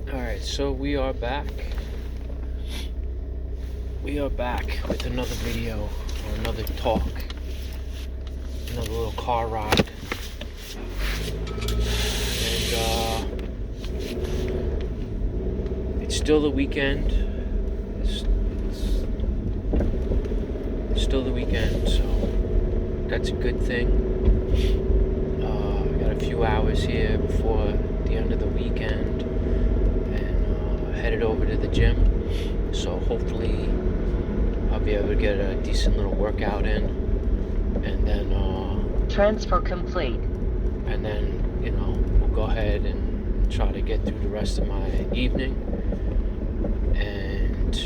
Alright, so we are back. We are back with another video, or another talk, another little car ride. And it's still the weekend. It's still the weekend, so that's a good thing. I got a few hours here before the end of the weekend, and headed over to the gym. So hopefully I'll be able to get a decent little workout in, and then transfer complete. And then, we'll go ahead and try to get through the rest of my evening and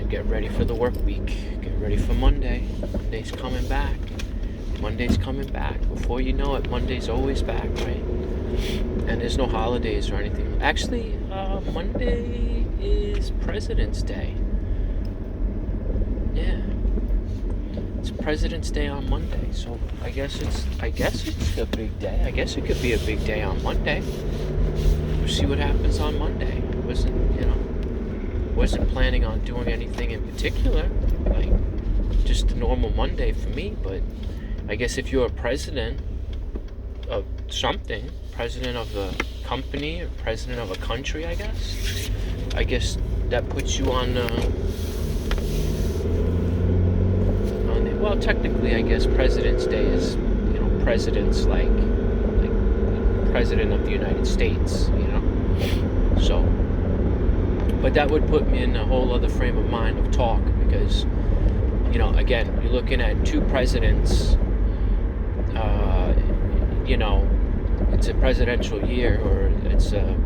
get ready for the work week. Get ready for Monday. Monday's coming back. Before you know it, Monday's always back, right? And there's no holidays or anything. Actually, Monday is President's Day. Yeah. It's President's Day on Monday, so I guess it's a big day. I guess it could be a big day on Monday. We'll see what happens on Monday. Wasn't planning on doing anything in particular, like just a normal Monday for me, but I guess if you're a president of something, president of a company or president of a country, I guess that puts you on well, technically, I guess President's Day is, presidents like President of the United States, So, but that would put me in a whole other frame of mind of talk because, again, you're looking at two presidents. It's a presidential year, or it's a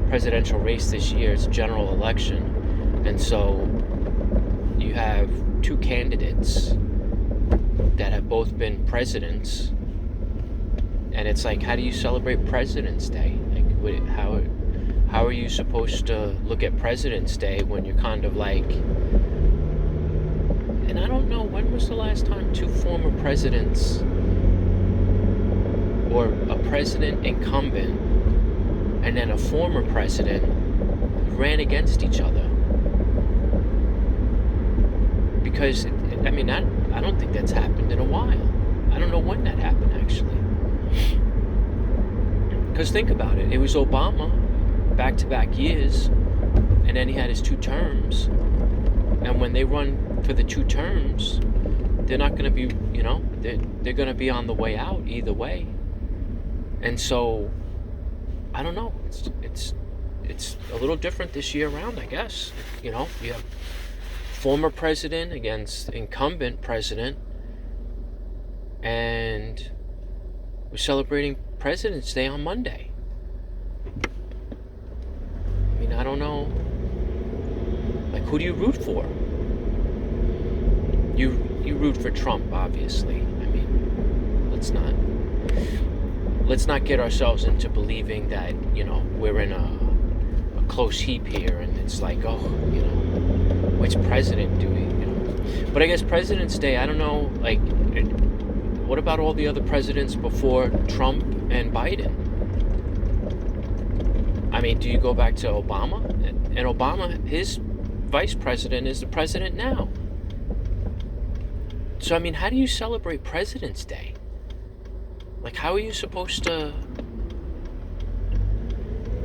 presidential race this year. It's a general election, and so you have two candidates that have both been presidents, and it's like, how do you celebrate President's Day? Like, how are you supposed to look at President's Day when you're kind of like, and I don't know, when was the last time two former presidents or a president incumbent and then a former president ran against each other? Because I don't think that's happened in a while. I don't know when that happened, actually. Because think about it. It was Obama, back-to-back years, and then he had his two terms. And when they run for the two terms, they're not going to be, they're going to be on the way out either way. And so, I don't know. It's a little different this year around, I guess. You have former president against incumbent president, and we're celebrating President's Day on Monday. I don't know, like, who do you root for? You root for Trump, obviously. Let's not get ourselves into believing that, we're in a close heap here, and it's like, which president do we, But I guess President's Day, I don't know, like, what about all the other presidents before Trump and Biden? Do you go back to Obama? And Obama, his vice president is the president now. So, how do you celebrate President's Day? Like, how are you supposed to,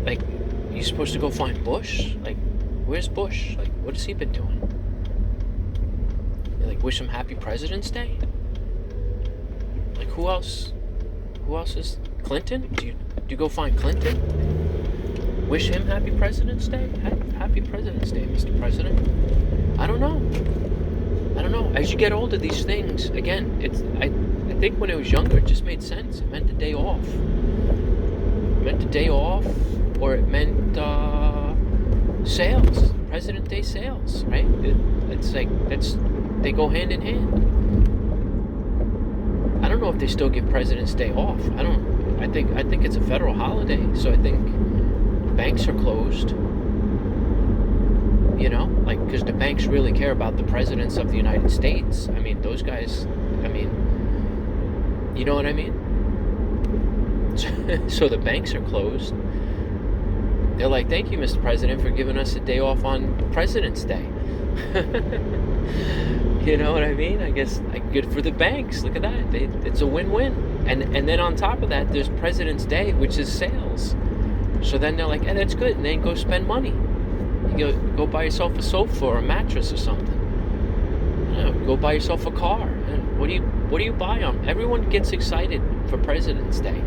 like, you supposed to go find Bush? Like, where's Bush? Like, what has he been doing? You, like, wish him happy President's Day? Like, who else is Clinton? Do you go find Clinton? Wish him happy President's Day? Happy President's Day, Mr. President. I don't know. As you get older, these things, again, I think when I was younger, it just made sense. It meant a day off. Or it meant sales. President Day sales, right? It's like, they go hand in hand. I don't know if they still give President's Day off. I think it's a federal holiday, so I think banks are closed, because the banks really care about the presidents of the United States. Those guys, you know what I mean? So the banks are closed. They're like, thank you, Mr. President, for giving us a day off on President's Day. You know what I mean? I guess good for the banks. Look at that. It's a win-win. And then on top of that, there's President's Day, which is sales. So then they're like, hey, that's good. And then go spend money. You go buy yourself a sofa or a mattress or something. Go buy yourself a car. What do you buy on? Everyone gets excited for President's Day.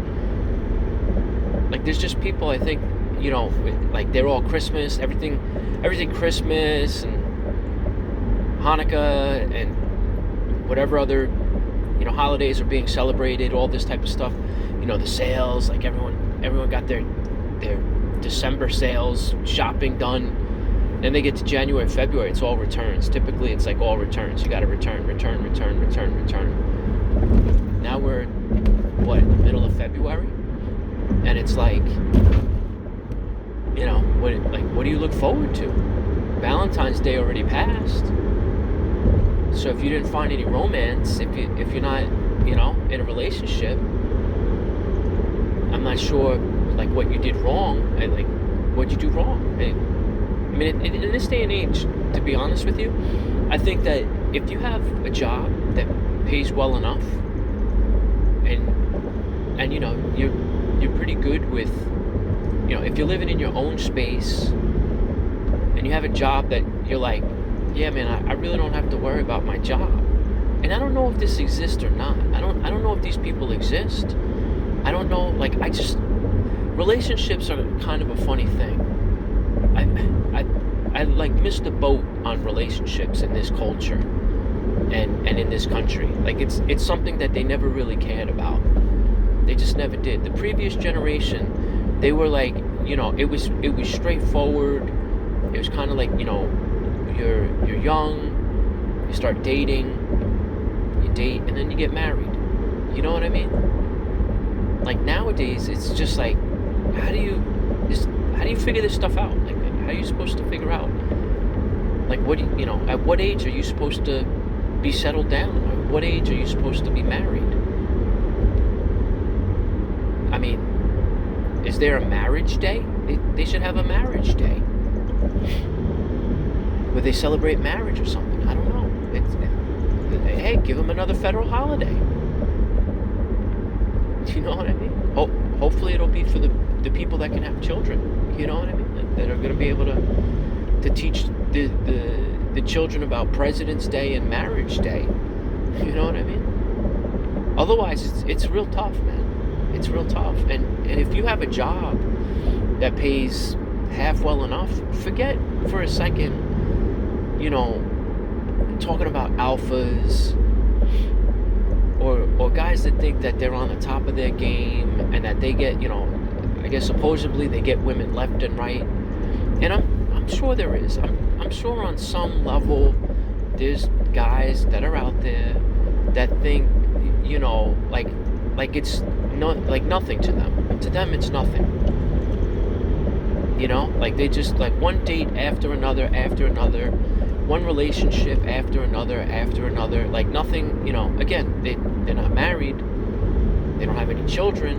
Like, there's just people, I think, you know, like they're all Christmas, everything Christmas and Hanukkah and whatever other, you know, holidays are being celebrated, all this type of stuff. You know, the sales, like everyone got their December sales shopping done. Then they get to January, February, it's all returns. Typically, it's like all returns. You got to return. Now we're, what, in the middle of February? And it's like, you know, what do you look forward to? Valentine's Day already passed. So if you didn't find any romance, if you're not, you know, in a relationship, I'm not sure, like, what you did wrong. Like, what'd you do wrong? I mean, in this day and age, to be honest with you, I think that if you have a job that pays well enough, and you know, you're pretty good with, you know, if you're living in your own space, and you have a job that you're like, yeah, man, I really don't have to worry about my job. And I don't know if this exists or not. I don't know if these people exist. I don't know. Like, relationships are kind of a funny thing. I like missed the boat on relationships in this culture and in this country. Like, it's something that they never really cared about. They just never did. The previous generation, they were like, you know, it was straightforward. It was kind of like, you know, you're young, you start dating, you date, and then you get married. You know what I mean? Like, nowadays, it's just like, how do you figure this stuff out? Like, how are you supposed to figure out? Like, you know, at what age are you supposed to be settled down? At what age are you supposed to be married? I mean, is there a marriage day? They should have a marriage day where they celebrate marriage or something. I don't know. Hey, give them another federal holiday. You know what I mean? Hopefully it'll be for the people that can have children. You know what I mean? That are going to be able to teach the children about President's Day and Marriage Day. You know what I mean? Otherwise, it's real tough, man. It's real tough. And if you have a job that pays half well enough, forget for a second, you know, talking about alphas or guys that think that they're on the top of their game and that they get, you know, I guess supposedly they get women left and right. And I'm sure there is. I'm sure on some level there's guys that are out there that think, you know, like it's like nothing to them. To them it's nothing. You know, like they just like one date after another, one relationship after another, like nothing, you know. Again, they're not married, they don't have any children,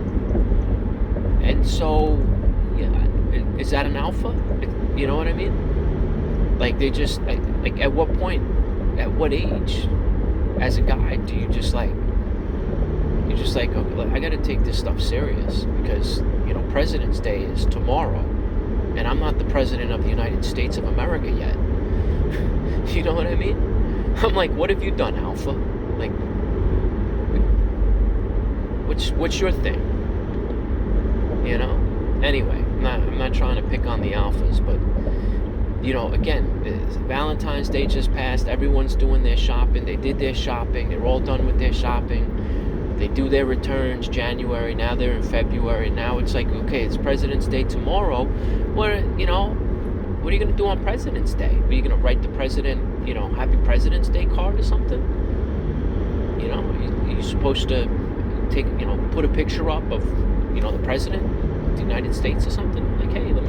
and so, yeah, is that an alpha? You know what I mean? Like, they just, like at what point, at what age, as a guy, do you just like, okay, look, I gotta take this stuff serious, because, you know, President's Day is tomorrow, and I'm not the President of the United States of America yet. You know what I mean? I'm like, what have you done, alpha? Like, what's your thing? You know? Anyway, I'm not trying to pick on the alphas, but, you know, again, Valentine's Day just passed. Everyone's doing their shopping. They did their shopping. They're all done with their shopping. They do their returns January. Now they're in February. Now it's like, okay, it's President's Day tomorrow. What are you going to do on President's Day? Are you going to write the president, you know, Happy President's Day card or something? You know, you're supposed to take, you know, put a picture up of, you know, the president of the United States or something. Like, hey, let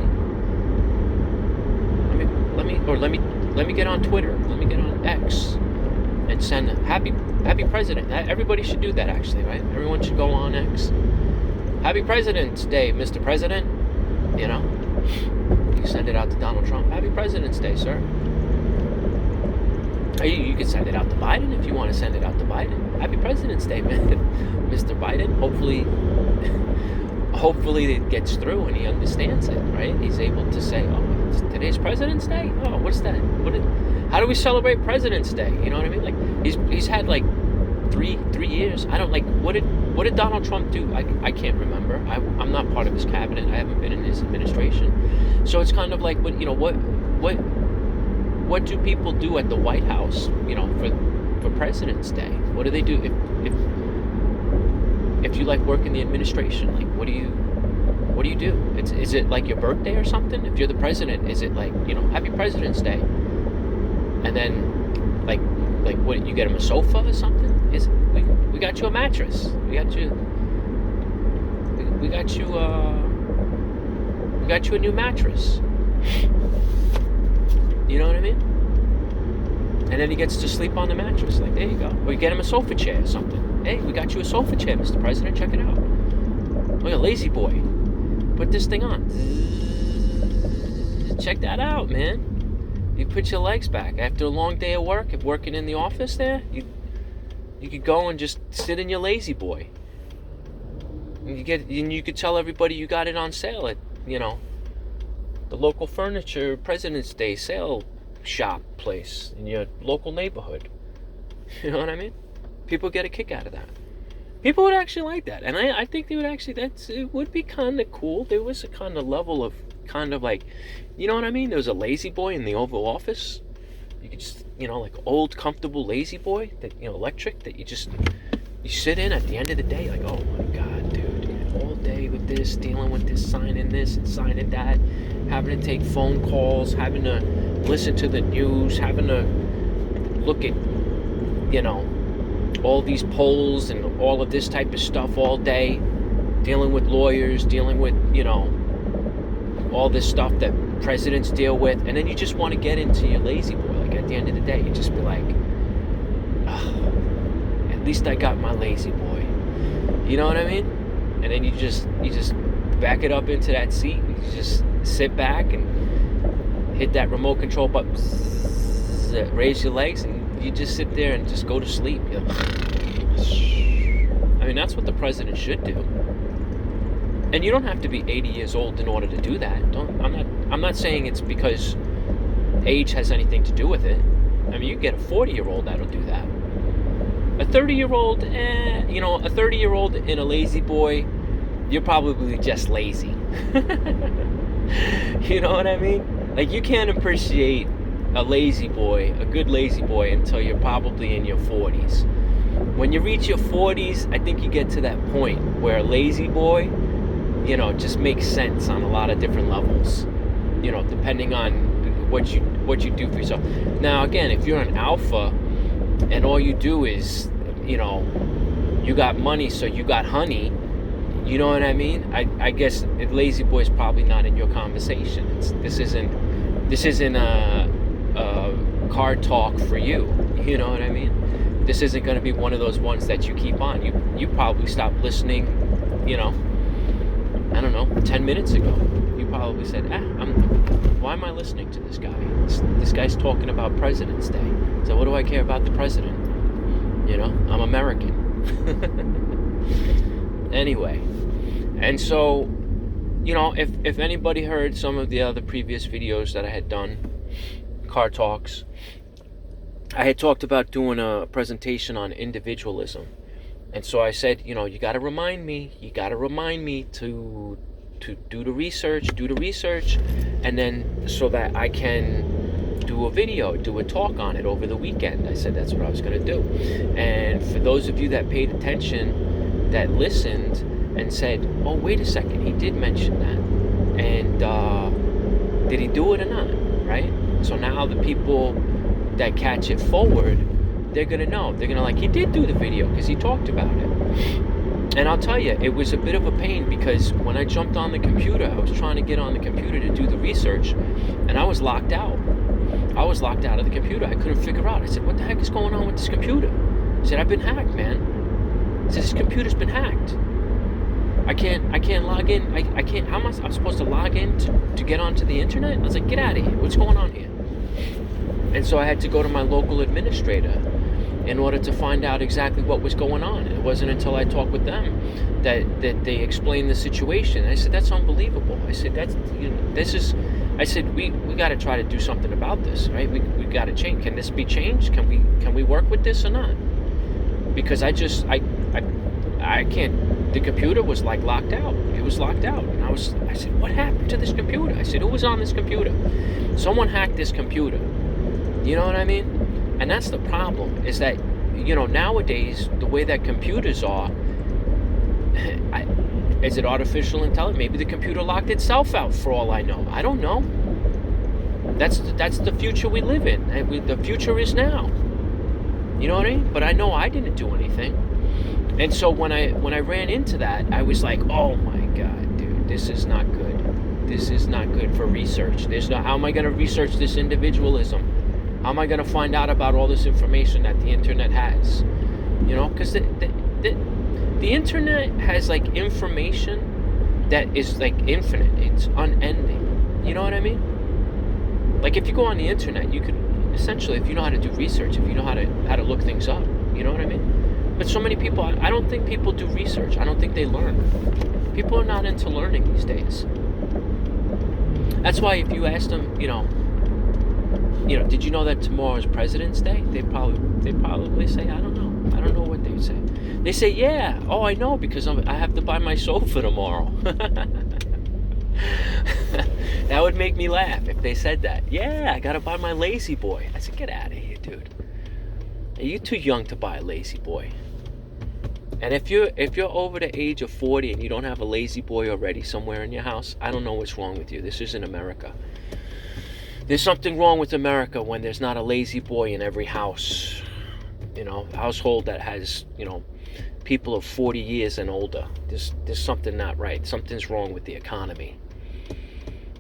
me get on Twitter. Let me get on X and send happy President. Everybody should do that, actually, right? Everyone should go on X. Happy President's Day, Mr. President. You know, You send it out to Donald Trump. Happy President's Day, sir. You could send it out to Biden if you want to send it out to Biden. Happy President's Day, man. Mr. Biden. Hopefully it gets through and he understands it, right? He's able to say, oh, today's President's Day? Oh, what's that? How do we celebrate President's Day? You know what I mean? Like, he's had like three years. I don't like, what did Donald Trump do? I can't remember. I'm not part of his cabinet. I haven't been in his administration. So it's kind of like, what do people do at the White House, for President's Day? What do they do if you like work in the administration? Like, what do you do? Is it like your birthday or something? If you're the president, is it like, Happy President's Day? And then like what, you get him a sofa or something? We got you a mattress. We got you a new mattress. You know what I mean? And then he gets to sleep on the mattress. Like, there you go. Or you get him a sofa chair or something. Hey, we got you a sofa chair, Mr. President. Check it out. Look at Lazy Boy. Put this thing on. Check that out, man. You put your legs back. After a long day of work, working in the office there, you could go and just sit in your Lazy Boy. And you could tell everybody you got it on sale at, the local furniture President's Day sale shop place in your local neighborhood. You know what I mean? People get a kick out of that. People would actually like that. And I think they would actually, it would be kind of cool. There was a kind of level of kind of like, you know what I mean? There was a Lazy Boy in the Oval Office. You could just, like old, comfortable Lazy Boy that, electric, that you sit in at the end of the day, like, oh my God, dude, all day with this, dealing with this and signing that, having to take phone calls, having to listen to the news, having to look at, all these polls and all of this type of stuff all day, dealing with lawyers, dealing with, all this stuff that presidents deal with, and then you just want to get into your Lazy Boy. Like, at the end of the day, you just be like, oh, at least I got my Lazy Boy. You know what I mean? And then you just back it up into that seat, and you just sit back and hit that remote control button, raise your legs, and you just sit there and just go to sleep. I mean, that's what the president should do. And you don't have to be 80 years old in order to do that. I'm not saying it's because age has anything to do with it. I mean, you get a 40-year-old that'll do that. A 30-year-old, a 30-year-old in a Lazy Boy, you're probably just lazy. You know what I mean? Like, you can't appreciate a Lazy Boy, a good Lazy Boy, until you're probably in your 40s. When you reach your 40s, I think you get to that point where a Lazy Boy, just makes sense on a lot of different levels, depending on what you do for yourself. Now, again, if you're an alpha and all you do is, you got money, so you got honey, you know what I mean? I guess Lazy Boy is probably not in your conversation. This isn't a card talk for you. You know what I mean? This isn't going to be one of those ones that you keep on. You probably stopped listening, I don't know, 10 minutes ago. You probably said, why am I listening to this guy? This guy's talking about President's Day. So what do I care about the president? I'm American. Anyway, and so, if anybody heard some of the other previous videos that I had done, car talks, I had talked about doing a presentation on individualism. And so I said, you got to remind me to do the research, and then so that I can do a talk on it over the weekend. I said that's what I was going to do. And for those of you that paid attention, that listened and said, oh, wait a second, he did mention that. And did he do it or not, right? So now the people that catch it forward, they're going to know. They're going to he did do the video because he talked about it. And I'll tell you, it was a bit of a pain because when I jumped on the computer, I was trying to get on the computer to do the research, and I was locked out. I was locked out of the computer. I couldn't figure out. I said, what the heck is going on with this computer? I said, I've been hacked, man. I said, this computer's been hacked. I can't log in. I can't. How am I'm supposed to log in to get onto the internet? I was like, get out of here. What's going on here? And so I had to go to my local administrator in order to find out exactly what was going on. And it wasn't until I talked with them that they explained the situation. And I said, that's unbelievable. I said, I said, we got to try to do something about this, right? We got to change. Can this be changed? Can we work with this or not? Because I can't. The computer was like locked out. It was locked out. And I said, what happened to this computer? I said, who was on this computer? Someone hacked this computer. You know what I mean? And that's the problem, is that, nowadays, the way that computers are, is it artificial intelligence? Maybe the computer locked itself out, for all I know. I don't know. That's the future we live in. The future is now. You know what I mean? But I know I didn't do anything. And so when I ran into that, I was like, oh my God, dude, this is not good. This is not good for research. How am I going to research this individualism? How am I going to find out about all this information that the internet has? Because the internet has like information that is like infinite. It's unending. You know what I mean? Like if you go on the internet, you could essentially, if you know how to do research, if you know how to look things up, you know what I mean? But so many people, I don't think people do research. I don't think they learn. People are not into learning these days. That's why if you ask them, did you know that tomorrow is President's Day? They probably say, I don't know. I don't know what they would say. They say, yeah. Oh, I know, because I have to buy my sofa tomorrow. That would make me laugh if they said that. Yeah, I gotta buy my Lazy Boy. I said, get out of here, dude. Are you too young to buy a Lazy Boy? And if you're over the age of 40 and you don't have a Lazy Boy already somewhere in your house, I don't know what's wrong with you. This isn't America. There's something wrong with America when there's not a Lazy Boy in every house. Household that has, people of 40 years and older. There's something not right. Something's wrong with the economy.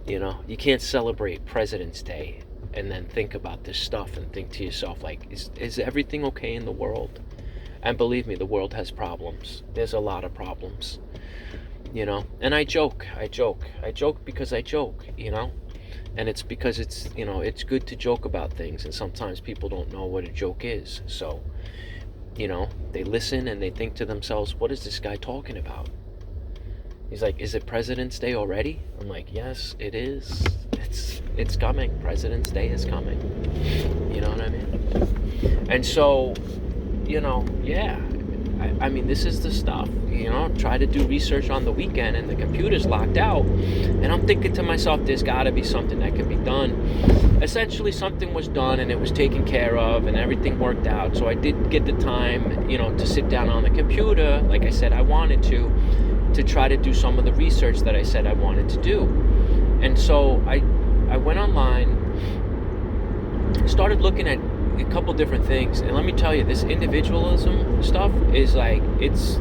You can't celebrate President's Day and then think about this stuff and think to yourself, like, is everything okay in the world? And believe me, the world has problems. There's a lot of problems, and I joke because I joke, and it's because it's, it's good to joke about things, and sometimes people don't know what a joke is. So, they listen and they think to themselves, what is this guy talking about? He's like, is it President's Day already? I'm like, yes, it is. It's coming. President's Day is coming. You know what I mean? And so, yeah. I mean, this is the stuff, try to do research on the weekend and the computer's locked out. And I'm thinking to myself, there's got to be something that can be done. Essentially, something was done and it was taken care of and everything worked out. So I did get the time, to sit down on the computer, like I said I wanted to try to do some of the research that I said I wanted to do. And so I went online, started looking at a couple different things, and let me tell you, this individualism stuff is like, it's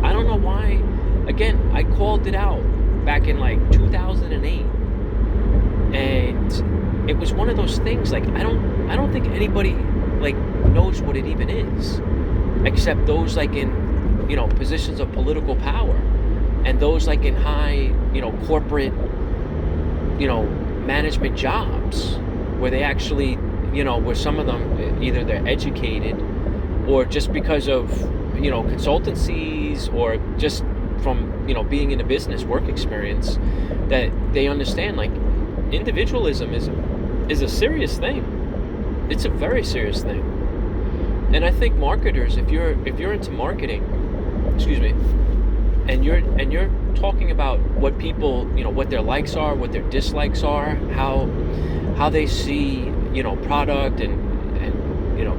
I don't know why. Again, I called it out back in like 2008, and it was one of those things, like I don't think anybody like knows what it even is, except those like in positions of political power, and those like in high corporate management jobs, where they actually where some of them, either they're educated or just because of, consultancies or just from, being in a business work experience, that they understand like individualism is a serious thing. It's a very serious thing. And I think marketers, if you're into marketing, and you're talking about what people, what their likes are, what their dislikes are, how they see, product and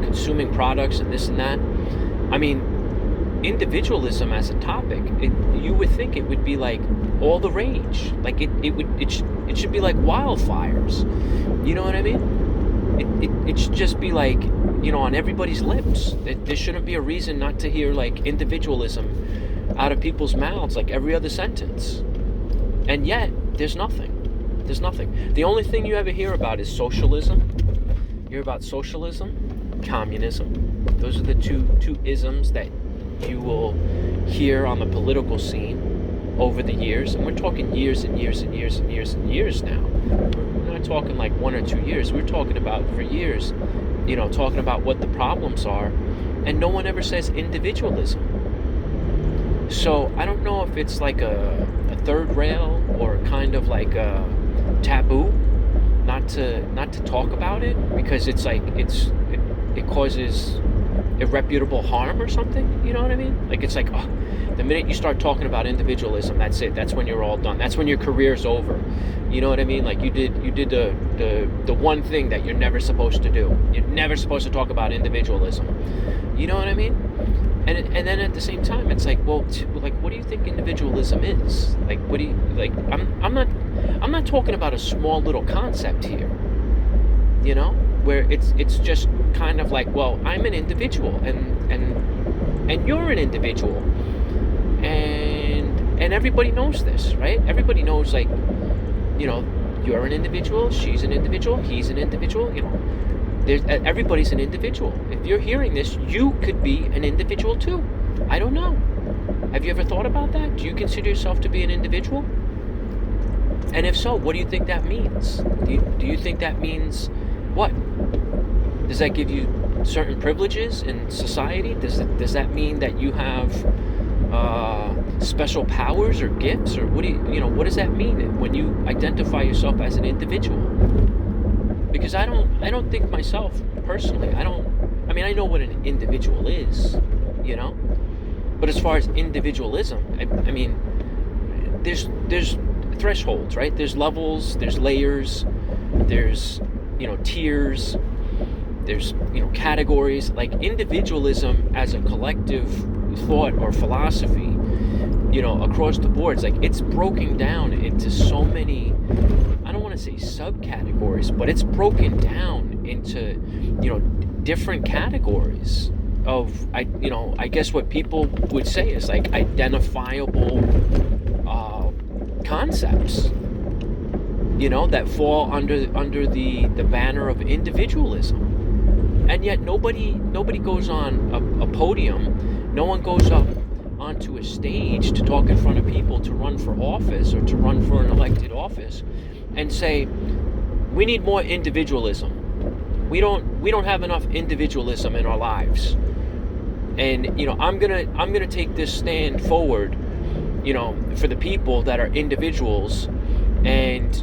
consuming products and this and that. I mean, individualism as a topic, you would think it would be like all the rage. Like it should be like wildfires. You know what I mean? It should just be like, on everybody's lips. There shouldn't be a reason not to hear like individualism out of people's mouths like every other sentence. And yet, there's nothing. There's nothing. The only thing you ever hear about is socialism. You hear about socialism, communism. Those are the two isms that you will hear on the political scene. over the years, and we're talking years and years and years and years and years now. We're not talking like 1 or 2 years. We're talking about for years, talking about what the problems are, and no one ever says individualism. So I don't know if it's like a third rail or kind of like a taboo not to talk about it, because it's like it causes irreparable harm or something. You know what I mean? Like, it's like, oh, the minute you start talking about individualism, that's it. That's when you're all done. That's when your career's over. You know what I mean? Like, you did the one thing that you're never supposed to do. You're never supposed to talk about individualism. You know what I mean? And then at the same time, it's like, well, like, what do you think individualism is? Like, what do you like? I'm not talking about a small little concept here. Where it's just kind of like, well, I'm an individual, and you're an individual, and everybody knows this, right? Everybody knows, like, you're an individual, she's an individual, he's an individual. Everybody's an individual. If you're hearing this, you could be an individual too. I don't know. Have you ever thought about that? Do you consider yourself to be an individual? And if so, what do you think that means? Do you think that means what? Does that give you certain privileges in society? Does that mean that you have special powers or gifts, or what does that mean when you identify yourself as an individual? Because I don't think myself personally. I know what an individual is, but as far as individualism, I mean, there's thresholds, right? There's levels, there's layers, there's tiers, there's categories. Like, individualism as a collective thought or philosophy, across the board, it's broken down into so many, I don't want to say subcategories, but it's broken down into different categories of, I guess what people would say is like identifiable concepts, that fall under the banner of individualism. And yet nobody goes on a podium, no one goes up onto a stage to talk in front of people, to run for office or to run for an elected office, and say, we need more individualism. We don't have enough individualism in our lives. And I'm gonna take this stand forward, for the people that are individuals, and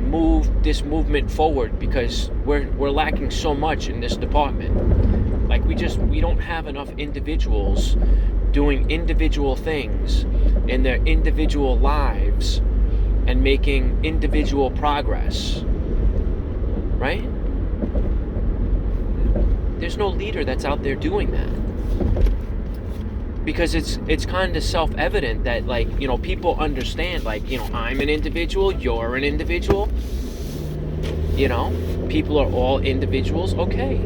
move this movement forward, because we're lacking so much in this department. Like, we don't have enough individuals doing individual things in their individual lives and making individual progress, right? There's no leader that's out there doing that, because it's kind of self-evident that, like, people understand, like, I'm an individual, you're an individual, people are all individuals, okay,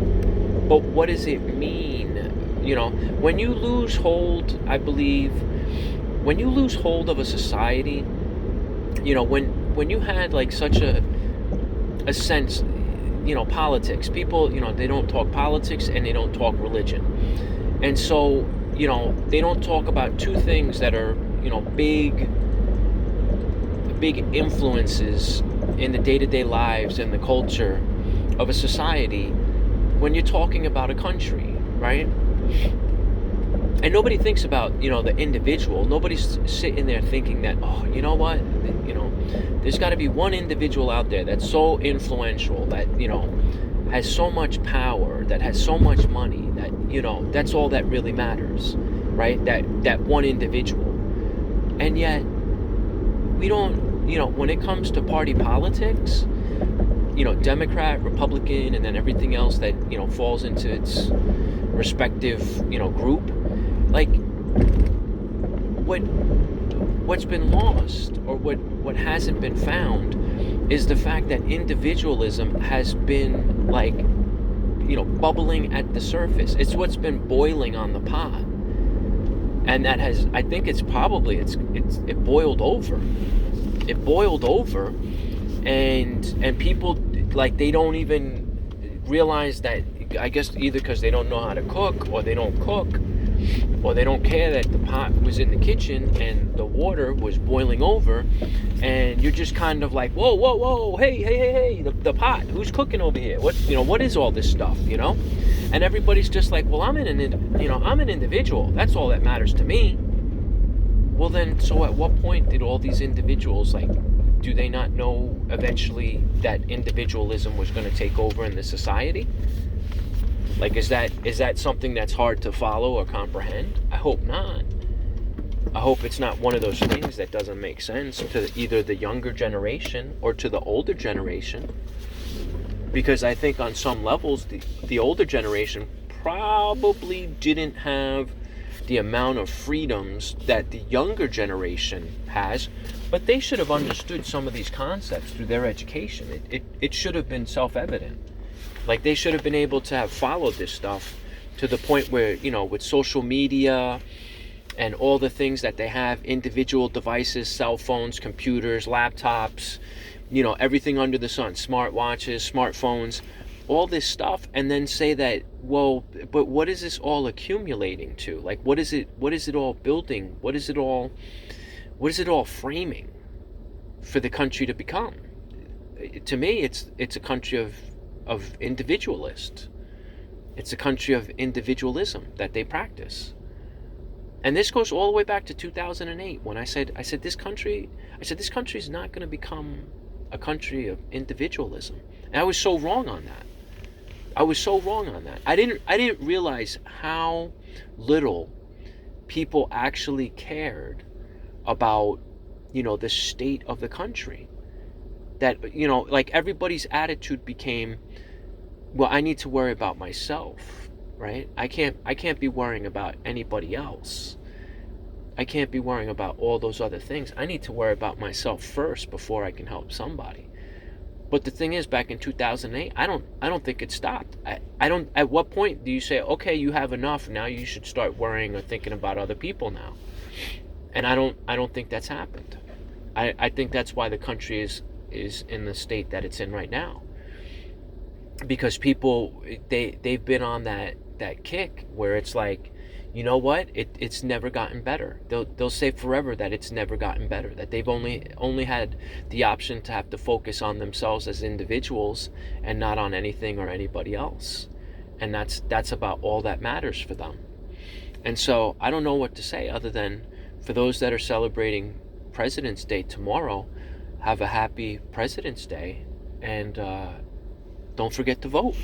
but what does it mean? When you lose hold, I believe, when you lose hold of a society, when you had like such a sense, politics, people, they don't talk politics and they don't talk religion. And so, they don't talk about two things that are, big influences in the day-to-day lives and the culture of a society when you're talking about a country, right? And nobody thinks about, the individual. Nobody's sitting there thinking that, oh, you know what? There's got to be one individual out there that's so influential, that, has so much power, that has so much money, that, that's all that really matters, right? That one individual. And yet, we don't, when it comes to party politics, Democrat, Republican, and then everything else that, falls into its respective, group, like, what's been lost, or what hasn't been found, is the fact that individualism has been, like, bubbling at the surface. It's what's been boiling on the pot, and that has, I think it boiled over. It boiled over, and people, like, they don't even realize that, I guess either because they don't know how to cook or they don't cook, or they don't care that the pot was in the kitchen and the water was boiling over, and you're just kind of like, whoa, whoa, whoa, hey, the pot, who's cooking over here? What is all this stuff, And everybody's just like, well, I'm an individual. That's all that matters to me. Well, then, so at what point did all these individuals, do they not know eventually that individualism was going to take over in the society? Is that something that's hard to follow or comprehend? I hope not. I hope it's not one of those things that doesn't make sense to either the younger generation or to the older generation. Because I think on some levels, the older generation probably didn't have the amount of freedoms that the younger generation has, but they should have understood some of these concepts through their education. It should have been self-evident. They should have been able to have followed this stuff to the point where, with social media and all the things that they have, individual devices, cell phones, computers, laptops, everything under the sun, smartwatches, smartphones, all this stuff, and then say that, well, but what is this all accumulating to? What is it all building? What is it all framing for the country to become? To me, it's a country of individualists. It's a country of individualism that they practice. And this goes all the way back to 2008 when I said this country is not going to become a country of individualism. And I was so wrong on that. I didn't realize how little people actually cared about, the state of the country. That, everybody's attitude became, well, I need to worry about myself, right? I can't be worrying about anybody else. I can't be worrying about all those other things. I need to worry about myself first before I can help somebody. But the thing is, back in 2008, I don't think it stopped. I don't. At what point do you say, okay, you have enough, now you should start worrying or thinking about other people now? And I don't think that's happened. I think that's why the country is in the state that it's in right now. Because people, they've been on that kick where it's like, you know what? It's never gotten better. They'll say forever that it's never gotten better. That they've only had the option to have to focus on themselves as individuals and not on anything or anybody else. And that's about all that matters for them. And so I don't know what to say other than, for those that are celebrating President's Day tomorrow, have a happy President's Day, and don't forget to vote.